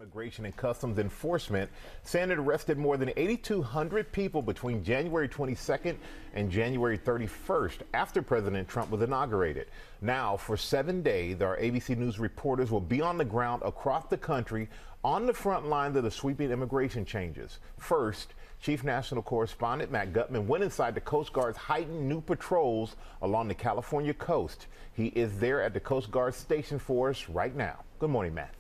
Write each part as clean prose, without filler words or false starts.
Immigration and Customs Enforcement saying it arrested more than 8,200 people between January 22nd and January 31st after President Trump was inaugurated. Now, for 7 days, our ABC News reporters will be on the ground across the country on the front lines of the sweeping immigration changes. First, Chief National Correspondent Matt Gutman went inside the Coast Guard's heightened new patrols along the California coast. He is there at the Coast Guard station for us right now. Good morning, Matt.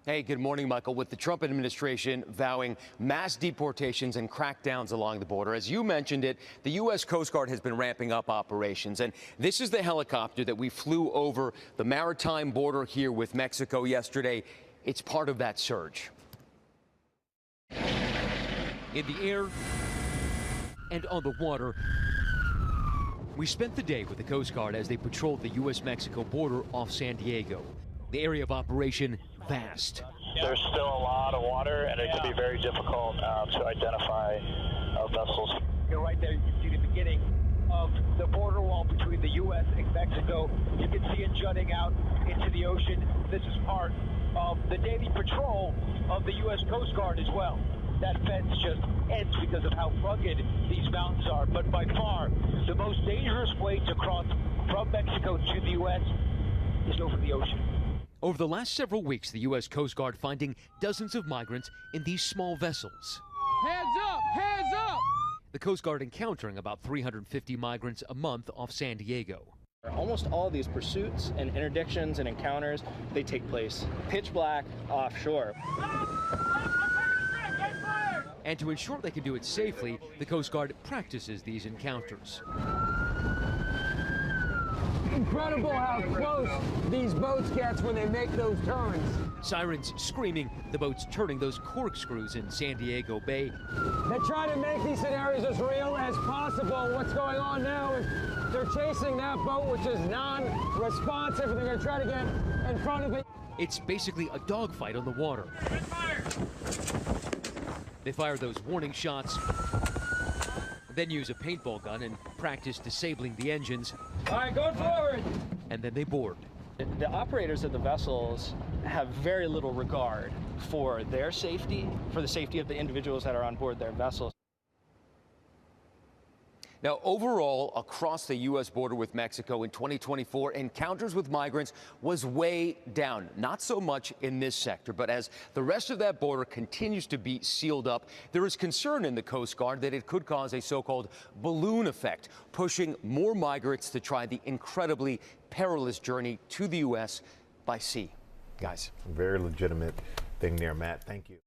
Hey, good morning, Michael. With the Trump administration vowing mass deportations and crackdowns along the border, as you mentioned it, the U.S. Coast Guard has been ramping up operations. And this is the helicopter that we flew over the maritime border here with Mexico yesterday. It's part of that surge. In the air and on the water, we spent the day with the Coast Guard as they patrolled the U.S.-Mexico border off San Diego. The area of operation vast. There's still a lot of water, and it can be very difficult to identify vessels. You're right there. You can see the beginning of the border wall between the U.S. and Mexico. You can see it jutting out into the ocean. This is part of the daily patrol of the U.S. Coast Guard as well. That fence just ends because of how rugged these mountains are. But by far, the most dangerous way to cross from Mexico to the U.S. is over the ocean. Over the last several weeks, the U.S. Coast Guard finding dozens of migrants in these small vessels. Hands up! Hands up! The Coast Guard encountering about 350 migrants a month off San Diego. Almost all these pursuits and interdictions and encounters, they take place pitch black offshore. And to ensure they can do it safely, the Coast Guard practices these encounters. Incredible how close these boats get when they make those turns. Sirens screaming, the boats turning those corkscrews in San Diego Bay. They try to make these scenarios as real as possible. What's going on now is they're chasing that boat, which is non-responsive, and they're going to try to get in front of it. It's basically a dogfight on the water. They fire those warning shots, then use a paintball gun and practice disabling the engines. All right, going forward. And then they board. The operators of the vessels have very little regard for their safety, for the safety of the individuals that are on board their vessels. Now, overall, across the U.S. border with Mexico in 2024, encounters with migrants was way down. Not so much in this sector, but as the rest of that border continues to be sealed up, there is concern in the Coast Guard that it could cause a so-called balloon effect, pushing more migrants to try the incredibly perilous journey to the U.S. by sea. Guys. Very legitimate thing there, Matt. Thank you.